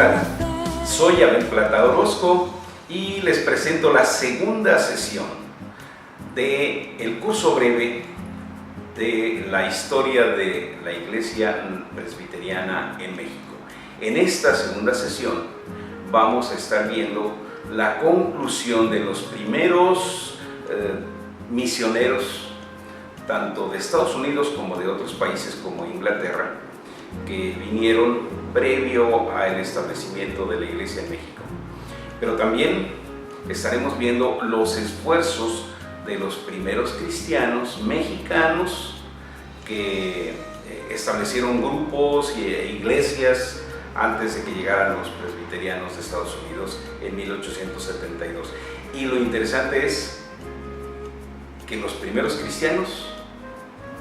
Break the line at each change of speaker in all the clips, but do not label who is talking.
tal? Soy Abel Plata Orozco y les presento la segunda sesión del curso breve de la historia de la Iglesia Presbiteriana en México. En esta segunda sesión vamos a estar viendo la conclusión de los primeros misioneros, tanto de Estados Unidos como de otros países como Inglaterra, que vinieron previo al establecimiento de la Iglesia en México. Pero también estaremos viendo los esfuerzos de los primeros cristianos mexicanos que establecieron grupos e iglesias antes de que llegaran los presbiterianos de Estados Unidos en 1872. Y lo interesante es que los primeros cristianos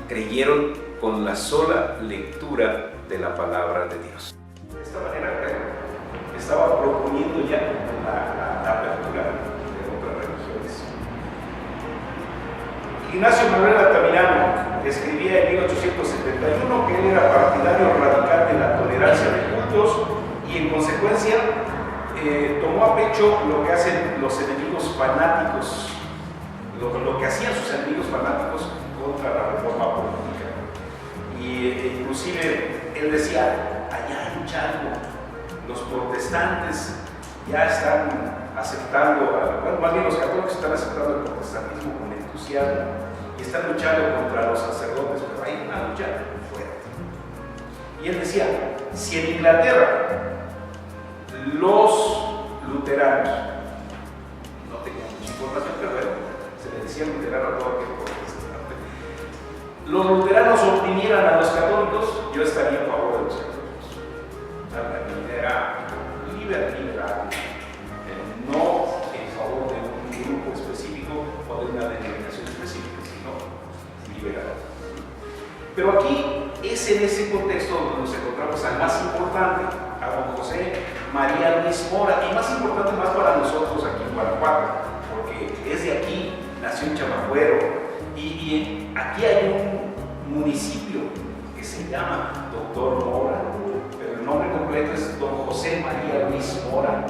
creyeron con la sola lectura de la palabra de Dios. De esta manera, estaba proponiendo ya la apertura de otras religiones. Ignacio Manuel Altamirano escribía en 1871 que él era partidario radical de la tolerancia de cultos y en consecuencia tomó a pecho lo que hacen los enemigos fanáticos, lo que hacían sus enemigos fanáticos contra la reforma política. Y inclusive él decía, allá en Chaco, los protestantes ya están aceptando, bueno, más bien los católicos están aceptando el protestantismo con entusiasmo y están luchando contra los sacerdotes, pero hay una lucha fuerte. Y él decía, si en Inglaterra los luteranos, no tengo mucha información, pero bueno, se le decía luterano a todo aquel protestante, los luteranos oprimieran a los católicos, yo estaría a favor de los católicos. La vida era liberal, no en favor de un grupo específico o de una denominación específica, sino liberal. Pero aquí es en ese contexto donde nos encontramos al más importante, a don José María Luis Mora, y más importante más para nosotros aquí en Guanajuato, porque es de aquí, nació en Chamacuero, y aquí hay un municipio que se llama Doctor Mora, pero el nombre completo es don José María Luis Mora.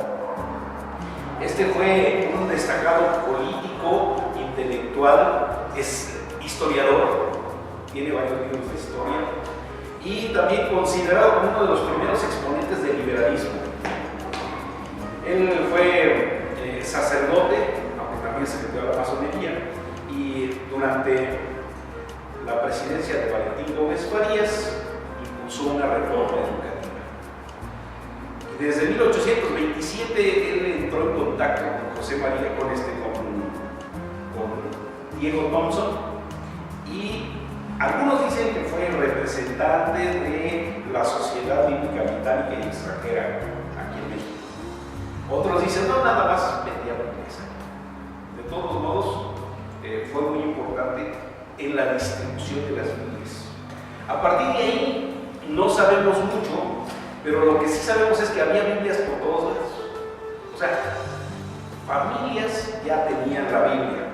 Este fue un destacado político, intelectual, es historiador, tiene varios libros de historia y también considerado como uno de los primeros exponentes del liberalismo. Él fue sacerdote, aunque también se metió a la masonería, y durante la presidencia de Valentín Gómez Farías impulsó una reforma educativa. Desde 1827 él entró en contacto con José María, con Diego Thompson, y algunos dicen que fue representante de la Sociedad Bíblica Británica y Extranjera aquí en México. Otros dicen, no, nada más vendía riqueza. De todos modos, fue muy importante en la distribución de las Biblias. A partir de ahí, no sabemos mucho, pero lo que sí sabemos es que había Biblias por todos lados. O sea, familias ya tenían la Biblia,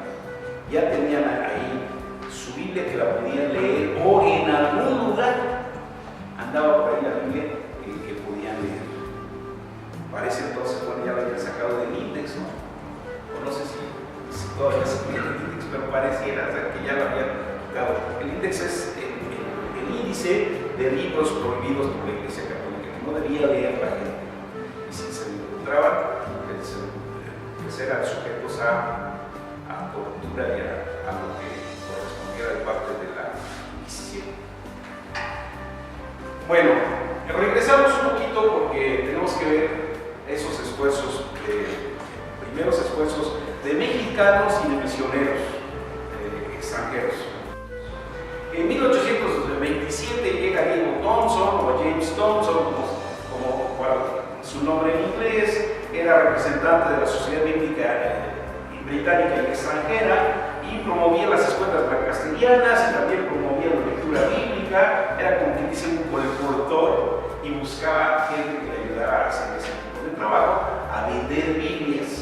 ya tenían ahí su Biblia que la podían leer, o en algún lugar andaba por ahí la Biblia que podían leer. Parece entonces, bueno, ya la habían sacado del índice, ¿no? O no sé si todavía se tiene el índice, pero pareciera ser que ya lo habían quitado. El índice es el índice de libros prohibidos por la Iglesia Católica, que no debía leer la gente. Y si se encontraban, pues eran sujetos a tortura y a lo que correspondiera de parte de la Inquisición. Bueno, regresamos un poquito porque tenemos que ver esos esfuerzos, primeros esfuerzos de mexicanos y de misioneros extranjeros. En 1827 llega Diego Thompson o James Thompson, como su nombre en inglés, era representante de la Sociedad Bíblica Británica y Extranjera y promovía las escuelas castellanas y también promovía la lectura bíblica, era como quien dice un colector y buscaba gente que le ayudara a hacer ese tipo de trabajo, a vender Biblias.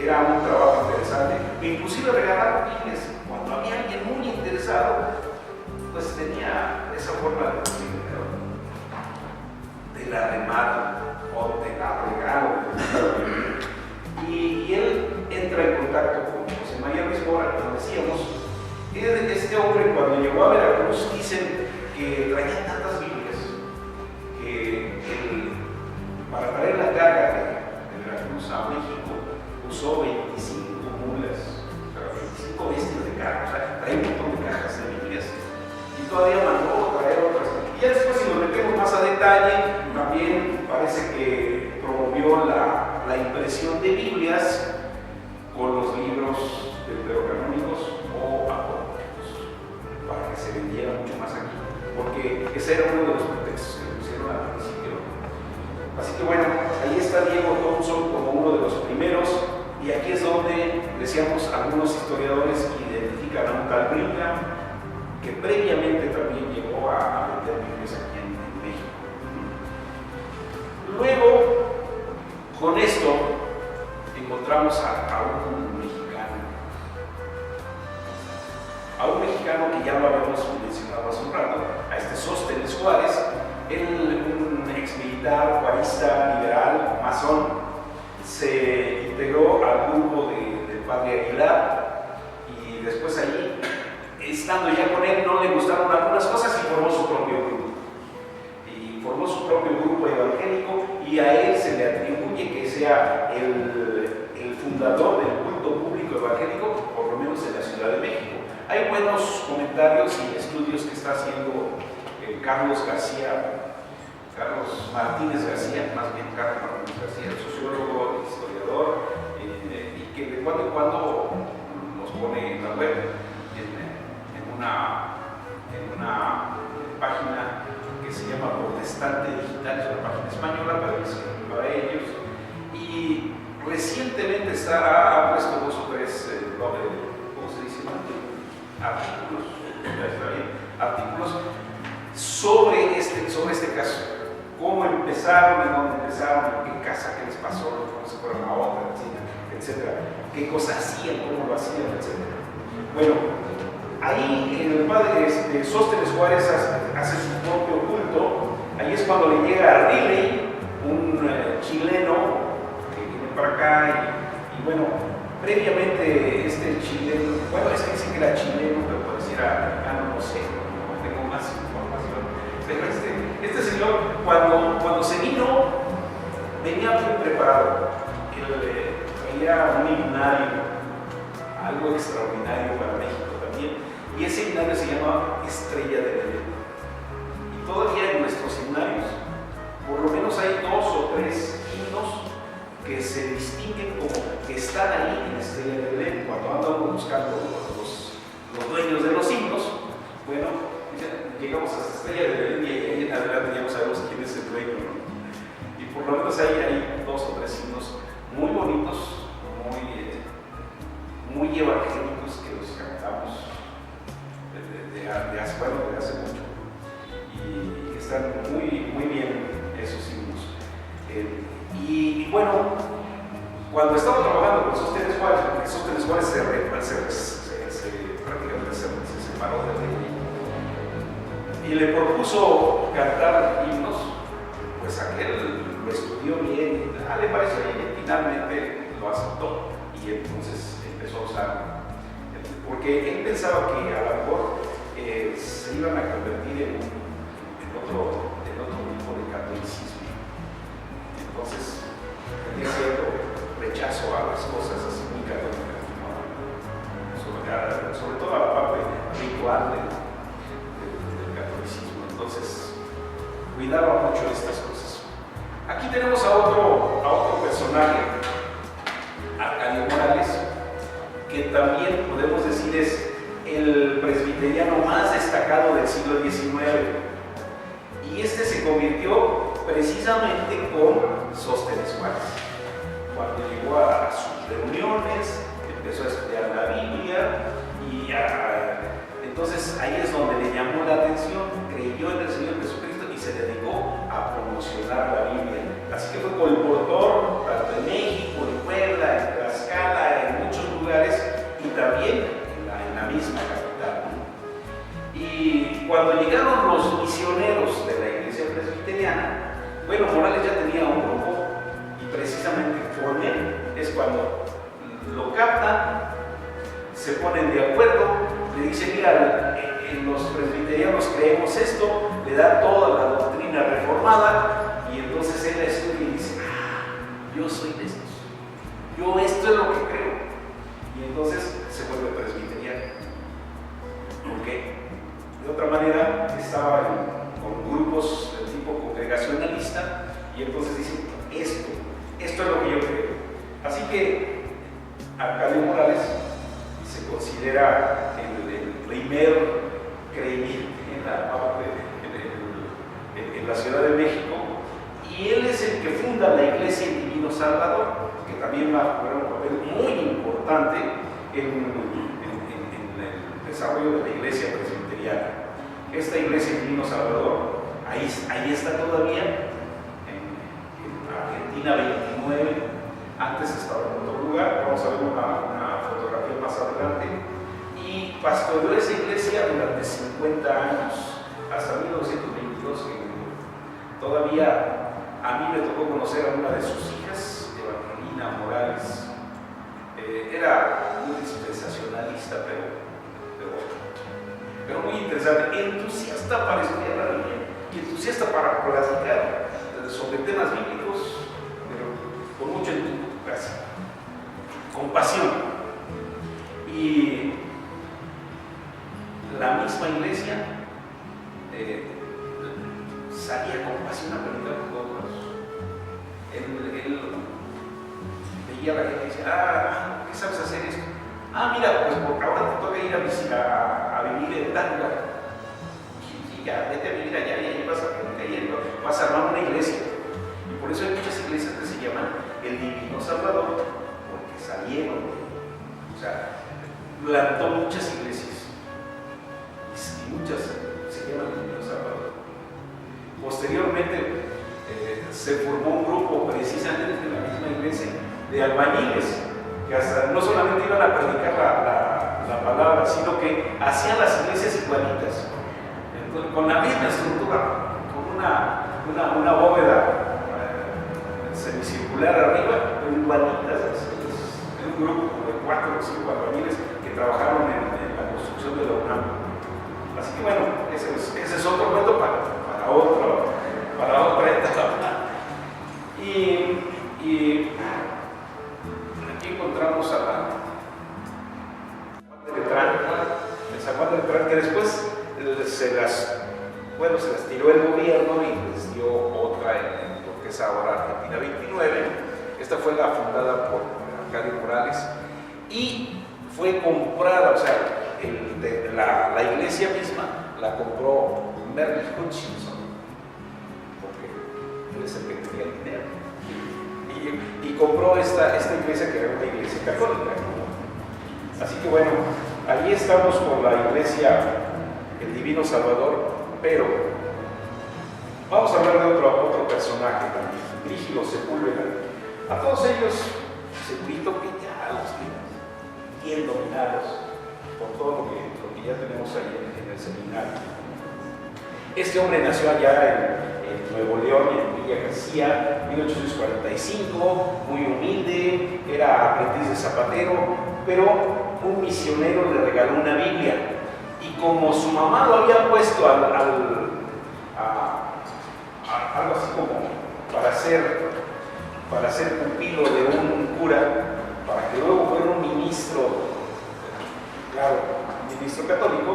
Era un trabajo interesante, inclusive regalar Biblias. Cuando había alguien muy interesado, pues tenía esa forma de la remata decíamos, este hombre cuando llegó a Veracruz dicen que traía tantas Biblias que para traer la carga de Veracruz a México usó 25 mulas, o sea, 25 bestias de carga, o sea, traía un montón de cajas de Biblias y todavía mandó traer otras. Y ya después, si nos metemos más a detalle, también parece que promovió la impresión de Biblias con los libros deuterocanónicos o apócrifos para que se vendiera mucho más aquí, porque ese era uno de los pretextos que le pusieron al principio. Así que bueno, ahí está Diego Thompson como uno de los primeros, y aquí es donde, decíamos, algunos historiadores identifican a un tal Brigham que previamente también llegó a vender Biblias aquí en México. Luego, con esto encontramos a un mexicano que ya lo habíamos mencionado hace un rato, a este Sóstenes Juárez, un ex militar, juarista, liberal, masón. Se integró al grupo del padre Aguilar y después allí, estando ya con él, no le gustaron algunas cosas y formó su propio grupo. Y formó su propio grupo evangélico, y a él se le atribuye que sea el fundador del culto público evangélico, por lo menos en la Ciudad de México. Hay buenos comentarios y estudios que está haciendo Carlos Martínez García, más bien Carlos Martínez García, sociólogo, historiador, y que de cuando en cuando nos pone en la web, en una página que se llama Protestante Digital, es una página española, pero es para ellos, y recientemente ha puesto 2 o 3 ¿cómo se dice? Artículos sobre este caso, cómo empezaron, en dónde empezaron, en qué casa, qué les pasó, cómo se fueron a otra, etcétera, qué cosas hacían, cómo lo hacían, etcétera. Bueno, ahí el padre Sóstenes Juárez hace su propio culto. Ahí es cuando le llega a Riley, un chileno que viene para acá, y bueno, previamente este chileno, bueno, es que dice que era chileno, pero puede decir americano, no sé, no tengo más información. Pero este señor, cuando se vino, venía muy preparado. Traía un himnario, algo extraordinario para México también, y ese himnario se llama Estrella de Belén. Y todavía en nuestros himnarios, por lo menos hay 2 o 3 himnos que se distinguen como que están ahí en Estrella de Belén. Cuando andan buscando los dueños de los himnos, bueno, llegamos a esta Estrella de Belén y ahí en adelante ya no sabemos quién es el dueño, ¿no? Y por lo menos ahí hay 2 o 3 himnos muy bonitos, muy evangélicos, que los cantamos de hace mucho, y que están muy bien esos himnos. Y bueno, cuando estaba trabajando con Sóstenes Juárez, porque Sóstenes Juárez prácticamente se separó de él y le propuso cantar himnos, pues aquel lo estudió bien, le pareció bien y finalmente lo aceptó, y entonces empezó a usar, porque él pensaba que a lo mejor se iban a convertir en otro tipo de catolicismo. Entonces tenía cierto rechazo a las cosas así muy católicas, ¿no? sobre todo a la parte ritual del catolicismo. Entonces cuidaba mucho de estas cosas. Aquí tenemos a otro personaje, Arcadio Morales, que también podemos decir es el presbiteriano más destacado del siglo XIX, y este se convirtió precisamente con Sóstenes Juárez. Cuando llegó a sus reuniones, empezó a estudiar la Biblia, y entonces ahí es donde le llamó la atención, creyó en el Señor Jesucristo y se dedicó a promocionar la Biblia. Así que fue colportor tanto en México, en Puebla, en Tlaxcala, en muchos lugares, y también en la misma capital. Y cuando llegaron los misioneros de la iglesia presbiteriana, bueno, Morales ya tenía un grupo, y precisamente con él es cuando lo captan, se ponen de acuerdo, le dicen, mira, en los presbiterianos creemos esto, le da toda la doctrina reformada, y entonces él estudia y dice, yo soy de estos, yo esto es lo que creo, y entonces se vuelve presbiteriano. ¿Por qué? De otra manera estaba con grupos de tipo congregacionalista, y entonces dicen, esto es lo que yo creo. Así que Arcadio Morales se considera el primer creyente en la Ciudad de México, y él es el que funda la Iglesia El Divino Salvador, que también va a jugar un papel muy importante en el desarrollo de la Iglesia presbiteriana. Esta Iglesia El Divino Salvador, ahí está todavía, en Argentina 29, antes estaba en otro lugar, vamos a ver una fotografía más adelante, y pastoreó esa iglesia durante 50 años, hasta 1922, que todavía a mí me tocó conocer a una de sus hijas, Evangelina Morales. Era muy dispensacionalista, pero muy interesante, entusiasta para estudiar la Biblia y entusiasta para platicar sobre temas bíblicos, pero con mucho entusiasmo, con pasión. Y la misma iglesia salía con pasión a predicar con todos. Él veía a la gente y decía, ¿qué sabes hacer esto? Mira, pues porque ahora te toca ir a vivir en tal lugar. Y ya, vete a vivir allá y ahí vas a predicar y vas a armar una iglesia. Y por eso hay muchas iglesias que se llaman El Divino Salvador, porque salieron, o sea, plantó muchas iglesias y muchas se llaman El Divino Salvador. Posteriormente se formó un grupo precisamente en la misma iglesia de albañiles que hasta no solamente iban a predicar la palabra, sino que hacían las iglesias igualitas. Entonces, con la misma estructura, con una bóveda semicircular arriba, pero igualitas. Es un grupo de 4 o 5 albañiles que trabajaron en la construcción de la UNAM. Así que bueno, ese es otro momento para otra etapa. Y aquí encontramos a San Juan de Letrán, que después se las tiró el gobierno y les dio otra en lo que es ahora Argentina 29. Esta fue la fundada por Arcadio Morales y fue comprada, o sea, la iglesia misma la compró Merrill Hutchinson, porque él es el que tenía el dinero, y compró esta iglesia, que era una iglesia católica. Así que bueno, allí estamos con la iglesia El Divino Salvador, pero vamos a hablar de otro personaje también, Brígido Sepúlveda. A todos ellos, segurito que ya los tienen bien dominados por todo lo que ya tenemos ahí en el seminario. Este hombre nació allá en Nuevo León, en Villa García, 1845, muy humilde, era aprendiz de zapatero, pero un misionero le regaló una Biblia, y como su mamá lo había puesto algo así como para ser pupilo de un cura, para que luego fuera un ministro, claro, un ministro católico,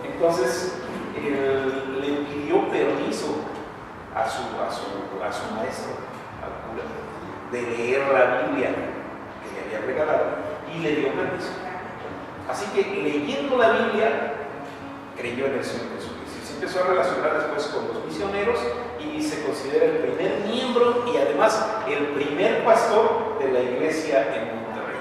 entonces le pidió permiso a su maestro, al cura, de leer la Biblia que le había regalado, y le dio permiso. Así que leyendo la Biblia, creyó en el Señor Jesucristo. Se empezó a relacionar después con los misioneros y se considera el primer miembro y además el primer pastor de la iglesia en Monterrey.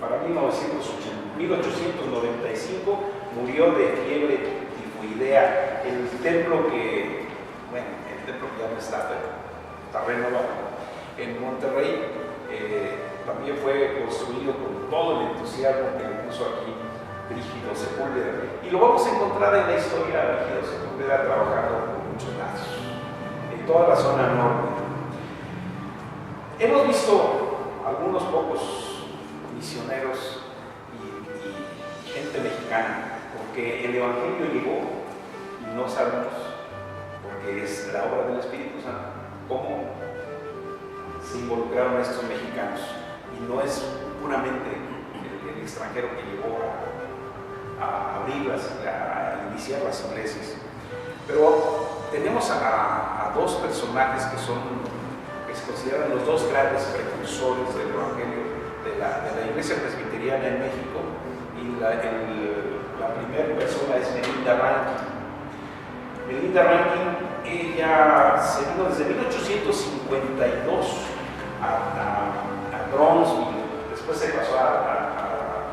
Para 1895 murió de fiebre tifoidea. El templo que ya no está, pero está renovado en Monterrey, también fue construido con todo el entusiasmo que le puso aquí Brígido Sepúlveda. Y lo vamos a encontrar en la historia de Brígido Sepúlveda trabajando por muchos lados, en toda la zona norte. Hemos visto algunos pocos misioneros y porque el Evangelio llegó y no sabemos, porque es la obra del Espíritu Santo, cómo se involucraron estos mexicanos. Y no es puramente el extranjero que llegó a abrirlas, a iniciar las iglesias. Pero tenemos a dos personajes que se consideran los dos grandes precursores del Evangelio de la iglesia presbiteriana en México, y la primera persona es Melinda Rankin. Melinda Rankin, ella se vino desde 1852 a Bronzeville, después se pasó a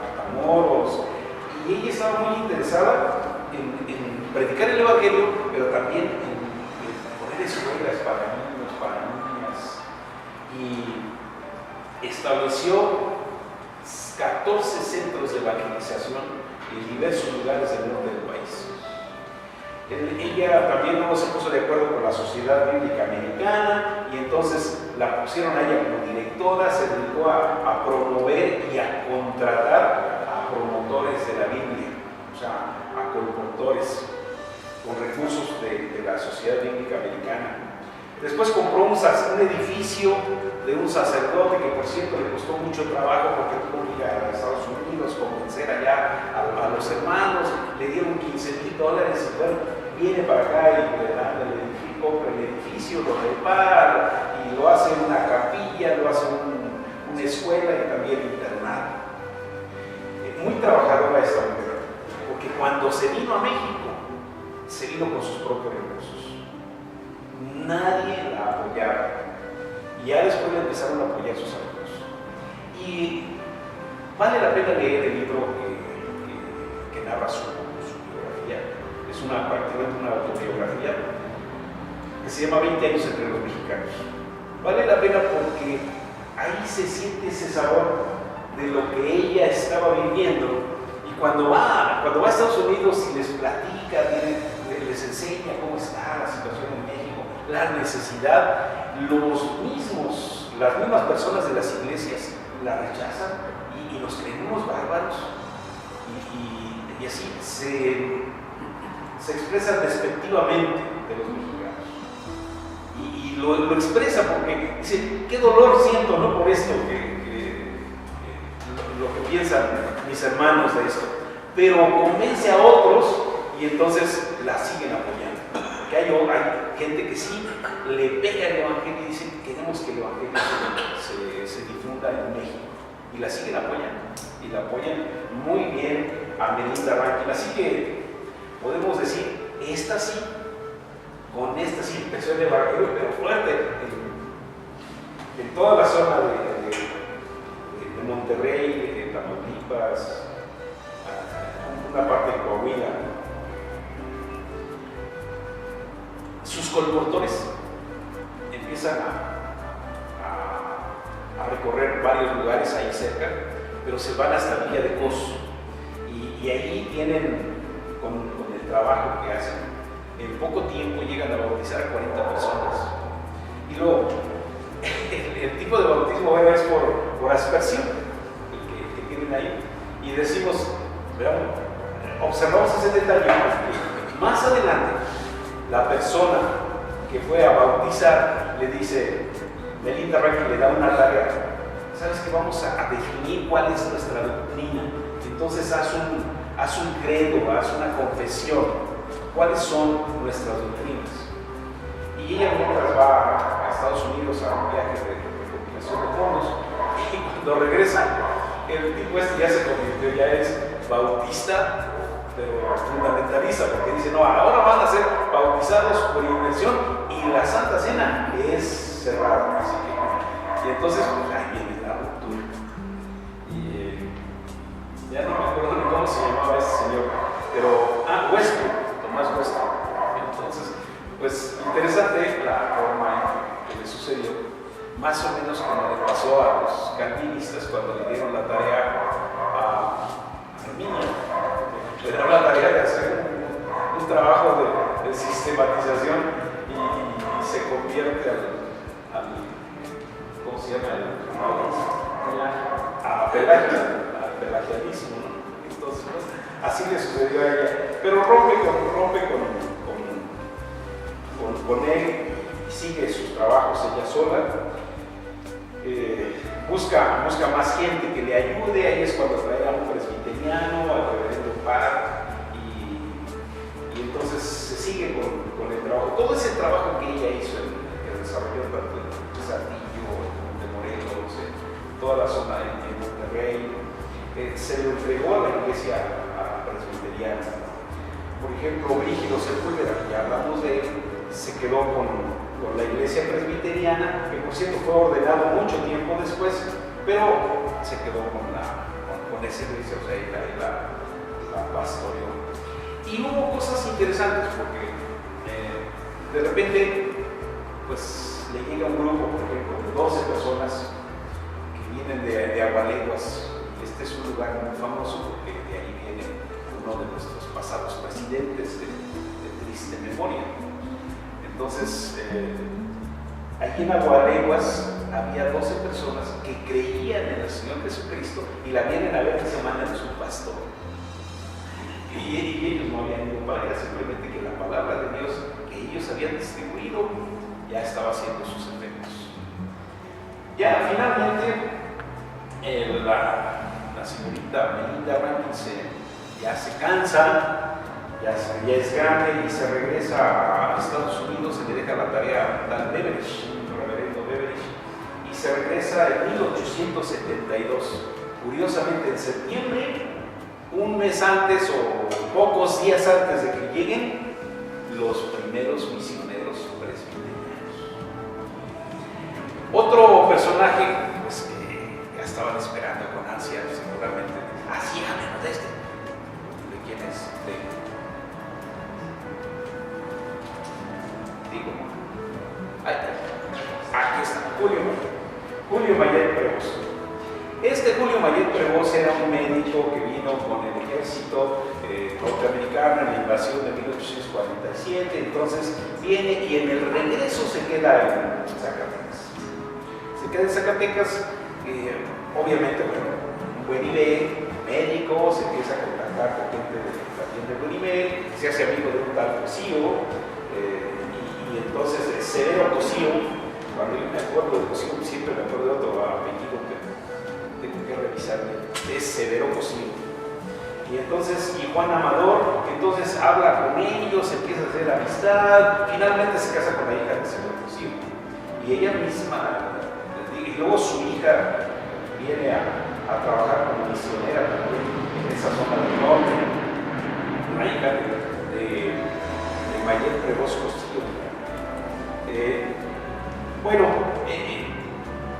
Matamoros, y ella estaba muy interesada en predicar el Evangelio, pero también en poner escuelas para niños, para niñas, y estableció 14 centros de evangelización en diversos lugares del norte del país. Ella también no se puso de acuerdo con la Sociedad Bíblica Americana, y entonces la pusieron a ella como directora. Se dedicó a promover y a contratar a promotores de la Biblia, o sea, a colportores con recursos de la Sociedad Bíblica Americana. Después compró un edificio de un sacerdote que, por cierto, le costó mucho trabajo porque tuvo que ir a Estados Unidos, convencer allá a los hermanos, le dieron $15,000 y bueno, viene para acá y le dan el edificio, compra el edificio, lo repara y lo hace una capilla, lo hace una escuela y también internado. Muy trabajadora esta mujer, porque cuando se vino a México, se vino con sus propios recursos. Nadie la apoyaba, y ya después le empezaron a apoyar sus amigos. Y vale la pena leer el libro que narra su biografía. Es prácticamente una autobiografía que se llama 20 años entre los mexicanos. Vale la pena porque ahí se siente ese sabor de lo que ella estaba viviendo, y cuando va a Estados Unidos y les platica, les enseña cómo está la situación en México, la necesidad, las mismas personas de las iglesias la rechazan y nos creemos bárbaros, y así se expresa despectivamente de los mexicanos, y lo expresa porque dice: qué dolor siento, ¿no?, por esto, lo que piensan mis hermanos de esto, pero convence a otros y entonces la siguen apoyando. Porque hay gente que sí le pega el Evangelio y dice: queremos que el Evangelio se difunda en México, y la siguen apoyando, y la apoyan muy bien a Melinda Rankin. Así que podemos decir, con esta sí empezó el Evangelio, pero fuerte, en toda la zona de Monterrey, de Tamaulipas, una parte de Coahuila. Sus colportores empiezan a recorrer varios lugares ahí cerca, pero se van hasta Villa de Cos, y ahí tienen, con el trabajo que hacen, en poco tiempo llegan a bautizar a 40 personas. Y luego, el tipo de bautismo, bueno, es por aspersión, el que tienen ahí, y decimos, veamos, observamos ese detalle, más adelante la persona que fue a bautizar le dice, Melinda Rankin le da una tarea: ¿sabes qué? Vamos a definir cuál es nuestra doctrina. Entonces haz un credo, haz una confesión, cuáles son nuestras doctrinas. Y ella, mientras va a Estados Unidos a un viaje de recopilación de fondos, y cuando regresa, el tipo ya se convirtió, ya es bautista, pero fundamentalista, porque dice: no, ahora van a ser bautizados por inmersión, y la Santa Cena es cerrada. Así que, y entonces, pues, ahí viene la ruptura. Y ya no me acuerdo ni cómo se llamaba ese señor, pero Tomás Westbrook. Entonces, pues interesante la forma que le sucedió, más o menos como le pasó a los calvinistas cuando le dieron la tarea a Arminio. Le dieron la tarea de hacer un trabajo de sistematización, y se convierte al ¿cómo se llama? Al pelagianismo, ¿no? Entonces, pues, así le sucedió a ella. pero rompe con él y sigue sus trabajos ella sola. Busca más gente que le ayude. Ahí es cuando trae a un presbiteriano, al reverendo Parr, y entonces se sigue con el trabajo. Todo ese trabajo que ella hizo, que desarrolló tanto en Saltillo, de Morelos, toda la zona en Monterrey, se lo entregó a la iglesia presbiteriana. Por ejemplo, Brígido Sepúlveda, que ya hablamos de él, se quedó con la iglesia presbiteriana, que por cierto fue ordenado mucho tiempo después, pero se quedó con esa iglesia, o sea, la pastoreó. Y hubo cosas interesantes, porque de repente pues le llega un grupo, por ejemplo, de 12 personas que vienen de Agualeguas. Este es un lugar muy famoso porque de ahí viene uno de nuestros pasados presidentes de triste memoria. Entonces, aquí en Agualeguas había 12 personas que creían en el Señor Jesucristo y la vienen a ver que se mandan a su pastor. Y ellos no habían ido para allá, simplemente que la palabra de Dios que ellos habían distribuido ya estaba haciendo sus efectos. Ya finalmente, la señorita Melinda Rankins ya se cansa, ya es grande y se regresa a Estados Unidos. Se le deja la tarea a tal Beveridge, reverendo Beveridge, y se regresa en 1872. Curiosamente, en septiembre, un mes antes o pocos días antes de que lleguen los primeros misioneros presbiterianos. Otro personaje pues, que ya estaban esperando con ansia, seguramente. Sí, háblenos de este. ¿De quién es? Aquí está, Julio Mayet Prevost. Julio Mayet Prevost era un médico que vino con el ejército norteamericano en la invasión de 1847. Entonces viene y en el regreso se queda en Zacatecas. Obviamente, bueno, un buen nivel, médico, se empieza a contactar con gente de buen nivel, se hace amigo de un tal Cosío, y entonces Severo Cosío, cuando yo me acuerdo de Cosío, siempre me acuerdo de otro apellido que tengo que revisarme, es Severo Cosío. Y entonces, y Juan Amador, entonces habla con ellos, empieza a hacer amistad, finalmente se casa con la hija de Severo Cosío. Y ella misma, y luego su hija viene a trabajar como misionera también en esa zona del norte, una hija de Mayet Prevost Costillo.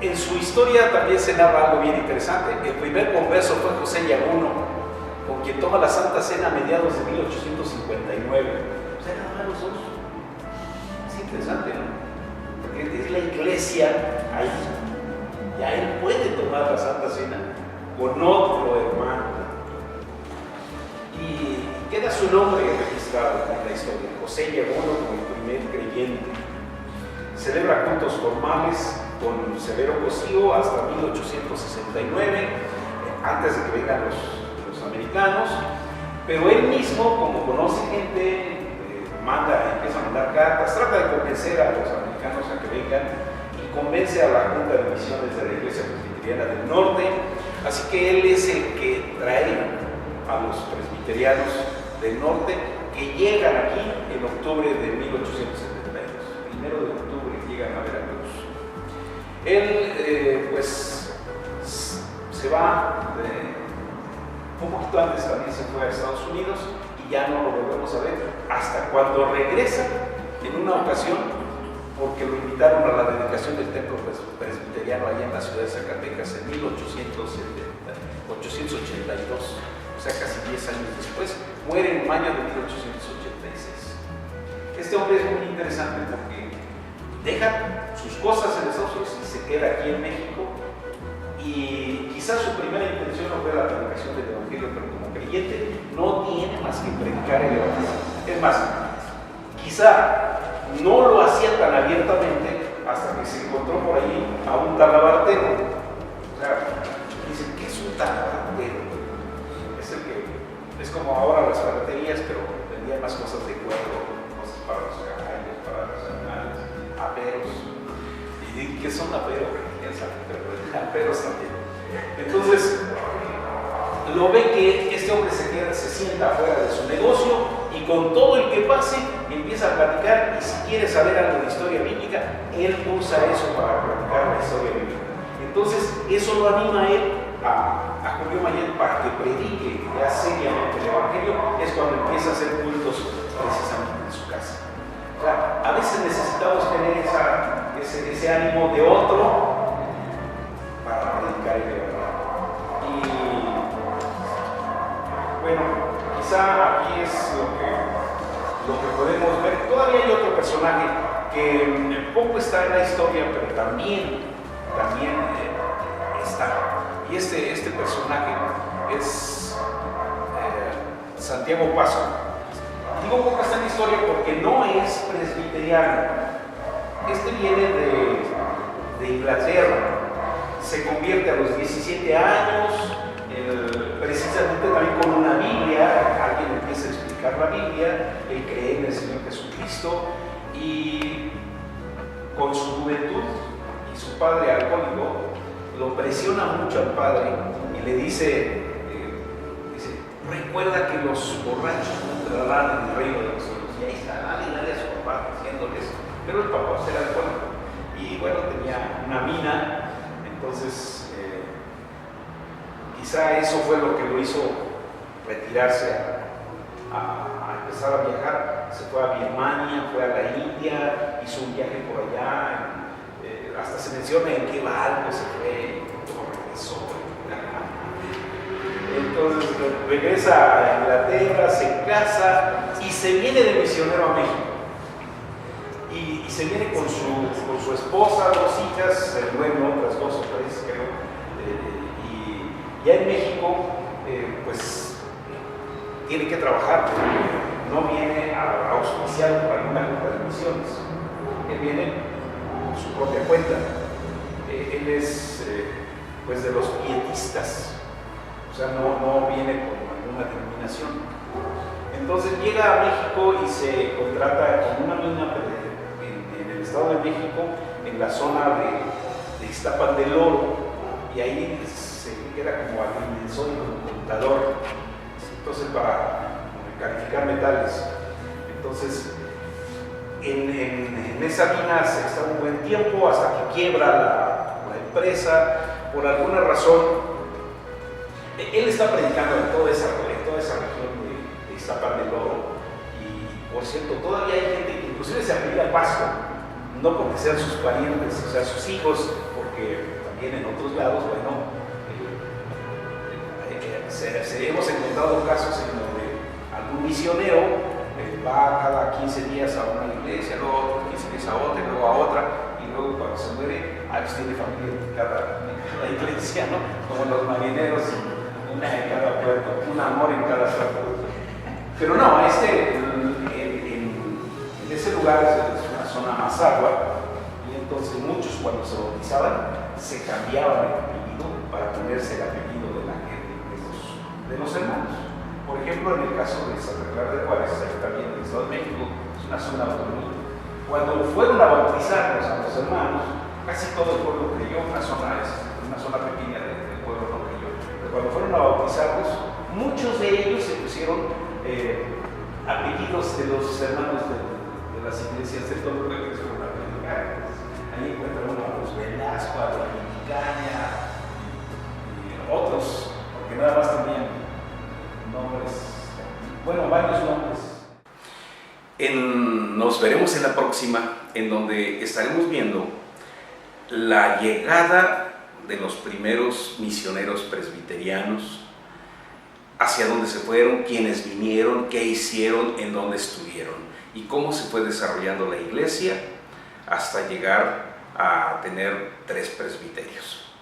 En su historia también se narra algo bien interesante. El primer converso fue José Yaguno, con quien toma la Santa Cena a mediados de 1859. O sea, nada más los dos. Es interesante, ¿no? Porque es la iglesia ahí. Ya él puede tomar la Santa Cena con otro hermano. Y queda su nombre registrado en la historia, José Yaguno como el primer creyente. Celebra cultos formales con Severo Cosío hasta 1869, antes de que vengan los americanos, pero él mismo, como conoce gente, empieza a mandar cartas, trata de convencer a los americanos a que vengan y convence a la Junta de Misiones de la Iglesia Presbiteriana del Norte. Así que él es el que trae a los presbiterianos del norte que llegan aquí en octubre de 1872, 1 de octubre llegan a Veracruz. Él pues se va, un poquito antes también se fue a Estados Unidos y ya no lo volvemos a ver hasta cuando regresa en una ocasión, porque lo invitaron a la dedicación del templo presbiteriano allá en la ciudad de Zacatecas en 1882, o sea, casi 10 años después. Muere en mayo de 1886. Este hombre es muy interesante porque deja sus cosas en Estados Unidos y se queda aquí en México, y quizás su primera intención no fue la predicación del Evangelio, pero como creyente no tiene más que predicar el Evangelio. Es más, quizá no lo hacía tan abiertamente hasta que se encontró por ahí a un talabartero. O sea, dicen, ¿qué es un talabartero? Es el que es como ahora las ferreterías, pero más cosas de cuero, cosas para los caballos, para los animales, aperos. ¿Y qué son aperos? Pero aperos también. Entonces, lo ve que este hombre se sienta afuera de su negocio y con todo el que pase empieza a platicar, y si quiere saber algo de historia bíblica, él usa eso para platicar la historia bíblica. Entonces, eso lo anima a él, a Julio Mayet, para que predique ya seriamente el Evangelio. Es cuando empieza a hacer cultos precisamente en su casa. O sea, a veces necesitamos tener ese ánimo de otro para predicar el Evangelio. Y bueno, quizá aquí es lo que podemos ver. Todavía hay otro personaje que poco está en la historia, pero también está. Y este personaje es Santiago Paso. Digo poco está en la historia porque no es presbiteriano. Este viene de Inglaterra. Se convierte a los 17 años, precisamente también con una Biblia. Alguien empieza a explicar la Biblia, él cree en el Señor Jesucristo, y con su juventud y su padre alcohólico lo presiona mucho al padre y le dice, recuerda que los borrachos no entrarán en el reino de los cielos. Y ahí está, dale a su papá diciéndole eso. Pero el papá era alcohólico y bueno, tenía una mina. Entonces, quizá eso fue lo que lo hizo retirarse a empezar a viajar. Se fue a Birmania, fue a la India, hizo un viaje por allá, hasta se menciona en qué barco se fue, cómo regresó. Entonces regresa a Inglaterra, se casa y se viene de misionero a México. Y se viene con su esposa, 2 hijas, bueno, otras 2 o 3 creo. Y ya en México, pues tiene que trabajar, no viene auspiciado por alguna junta de misiones. Él viene por su propia cuenta. Él es pues de los pietistas, o sea, no viene por alguna denominación. Entonces llega a México y se contrata con una mina en el Estado de México, en la zona de Ixtapan del Oro, y ahí se queda como agrimensor y como contador, entonces para calificar metales. Entonces en esa mina se está un buen tiempo hasta que quiebra la empresa por alguna razón. Él está predicando en toda esa región de Ixtapan del Oro, y por cierto todavía hay gente que inclusive se apellida Pasco, no porque sean sus parientes, o sea, sus hijos, porque también en otros lados, bueno, hemos encontrado casos en donde algún misionero va cada 15 días a una iglesia, luego otros 15 días a otra, y luego a otra, y luego cuando se muere, pues tiene familia en cada iglesia, ¿no? Como los marineros, una en cada puerto, un amor en cada puerto. Pero no, en ese lugar es una zona más agua, y entonces muchos cuando se bautizaban se cambiaban el apellido para ponerse el apellido de la gente, de los hermanos. Por ejemplo, en el caso de Santa Clara de Juárez, también en el Estado de México, es una zona autónoma. Cuando fueron a bautizarnos a los hermanos, casi todo el pueblo creyó, una zona pequeña del pueblo no creyó, pero cuando fueron a bautizarnos, muchos de ellos se pusieron apellidos de los hermanos de las iglesias de todo el pueblo que fueron a predicar. Ahí encuentra uno a los Velasco, a los Mexicana, y otros, porque nada más tenían nombres, bueno, varios nombres. Nos veremos en la próxima, en donde estaremos viendo la llegada de los primeros misioneros presbiterianos, hacia dónde se fueron, quiénes vinieron, qué hicieron, en dónde estuvieron y cómo se fue desarrollando la iglesia hasta llegar a tener 3 presbiterios.